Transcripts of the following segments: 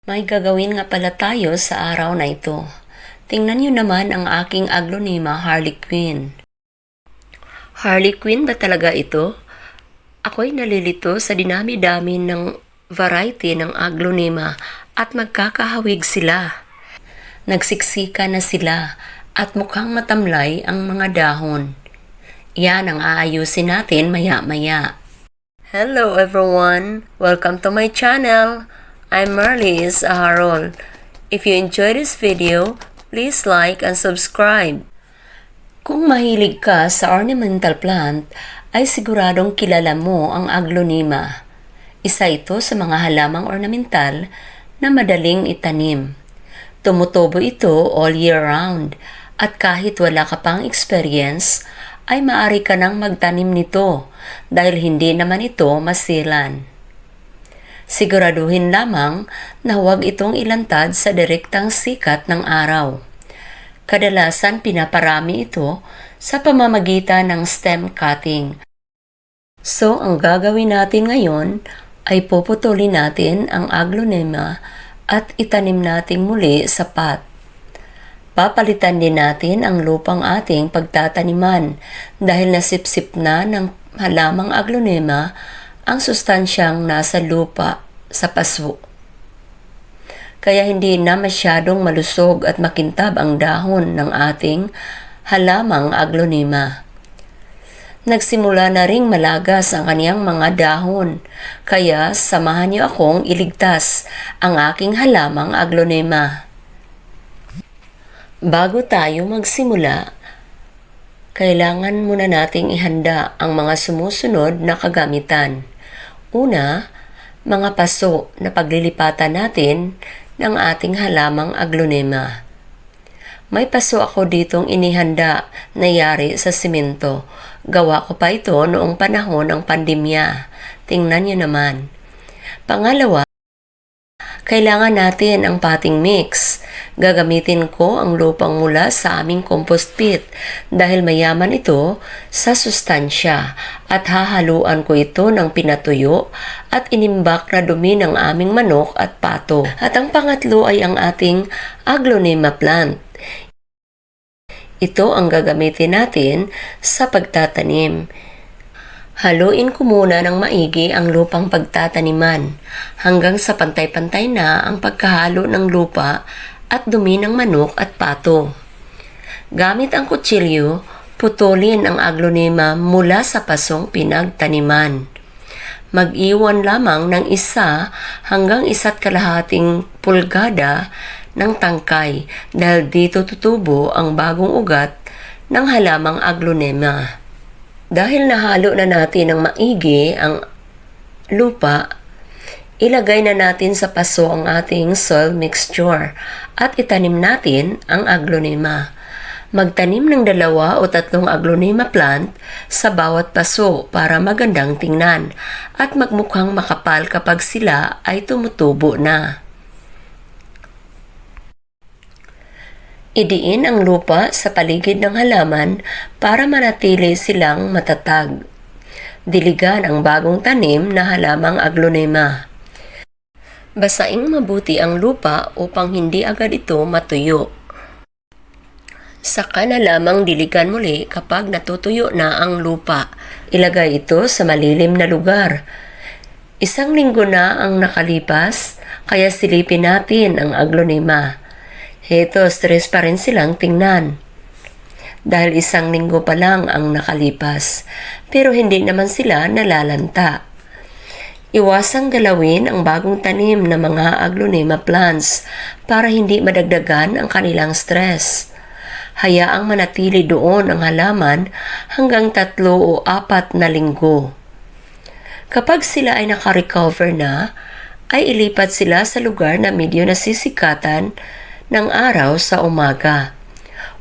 May gagawin nga pala tayo sa araw na ito. Tingnan niyo naman ang aking aglonema Harley Quinn. Harley Quinn ba talaga ito? Ako'y nalilito sa dinami-dami ng variety ng aglonema at magkakahawig sila. Nagsiksika na sila at mukhang matamlay ang mga dahon. Yan ang aayusin natin maya-maya. Hello everyone! Welcome to my channel! I'm Marlies Aharol. If you enjoyed this video, please like and subscribe. Kung mahilig ka sa ornamental plant, ay siguradong kilala mo ang aglonema. Isa ito sa mga halamang ornamental na madaling itanim. Tumutubo ito all year round at kahit wala ka pang experience, ay maaari ka nang magtanim nito dahil hindi naman ito masilan. Siguraduhin lamang na huwag itong ilantad sa direktang sikat ng araw. Kadalasan pinaparami ito sa pamamagitan ng stem cutting. So, ang gagawin natin ngayon ay puputulin natin ang aglonema at itanim natin muli sa pot. Papalitan din natin ang lupang ating pagtataniman dahil nasipsip na ng halamang aglonema ang sustansyang nasa lupa sa paso. Kaya hindi na masyadong malusog at makintab ang dahon ng ating halamang aglonema. Nagsimula na ring malagas ang kaniyang mga dahon, kaya samahan niyo akong iligtas ang aking halamang aglonema. Bago tayo magsimula, kailangan muna nating ihanda ang mga sumusunod na kagamitan. Una, mga paso na paglilipatan natin ng ating halamang aglonema. May paso ako ditong inihanda na yari sa simento. Gawa ko pa ito noong panahon ng pandemya. Tingnan niyo naman. Pangalawa, kailangan natin ang potting mix. Gagamitin ko ang lupang mula sa aming compost pit dahil mayaman ito sa sustansya at hahaluan ko ito ng pinatuyo at inimbak na dumi ng aming manok at pato. At ang pangatlo ay ang ating aglonema plant. Ito ang gagamitin natin sa pagtatanim. Haluin ko muna ng maigi ang lupang pagtataniman hanggang sa pantay-pantay na ang pagkahalo ng lupa at dumi ng manok at pato. Gamit ang kutsilyo, putulin ang aglonema mula sa pasong pinagtaniman. Mag-iwan lamang ng 1 hanggang 1.5 pulgada ng tangkay dahil dito tutubo ang bagong ugat ng halamang aglonema. Dahil nahalo na natin ng maigi ang lupa, ilagay na natin sa paso ang ating soil mixture at itanim natin ang aglonema. Magtanim ng 2 o 3 aglonema plant sa bawat paso para magandang tingnan at magmukhang makapal kapag sila ay tumutubo na. Idiin ang lupa sa paligid ng halaman para manatili silang matatag. Diligan ang bagong tanim na halamang aglonema. Basaing mabuti ang lupa upang hindi agad ito matuyo. Saka na lamang diligan muli kapag natutuyo na ang lupa. Ilagay ito sa malilim na lugar. 1 linggo na ang nakalipas, kaya silipin natin ang aglonema. Heto, stress pa rin silang tingnan. Dahil 1 linggo pa lang ang nakalipas, pero hindi naman sila nalalanta. Iwasang galawin ang bagong tanim na mga aglonema plants para hindi madagdagan ang kanilang stress. Hayaang manatili doon ang halaman hanggang 3 o 4 na linggo. Kapag sila ay nakarecover na, ay ilipat sila sa lugar na medyo nasisikatan ng araw sa umaga.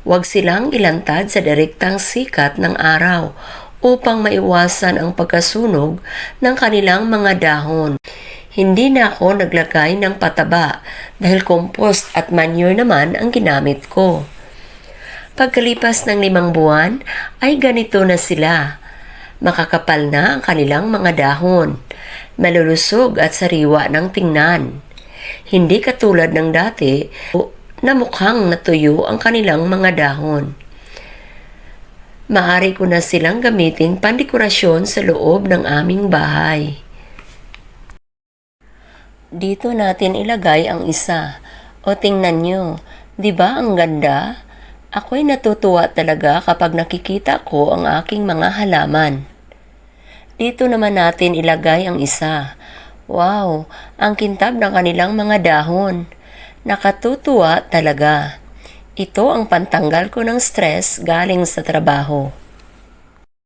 Huwag silang ilantad sa direktang sikat ng araw upang maiwasan ang pagkasunog ng kanilang mga dahon. Hindi na ako naglagay ng pataba dahil compost at manure naman ang ginamit ko. Pagkalipas ng 5 buwan ay ganito na sila. Makakapal na ang kanilang mga dahon, malulusog at sariwa ng tingnan. Hindi katulad ng dati na mukhang natuyo ang kanilang mga dahon. Maaari ko na silang gamitin pandekorasyon sa loob ng aming bahay. Dito natin ilagay ang isa. O tingnan nyo, di ba ang ganda? Ako'y natutuwa talaga kapag nakikita ko ang aking mga halaman. Dito naman natin ilagay ang isa. Wow, ang kintab ng kanilang mga dahon. Nakatutuwa talaga. Ito ang pantanggal ko ng stress galing sa trabaho.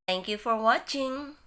Thank you for watching!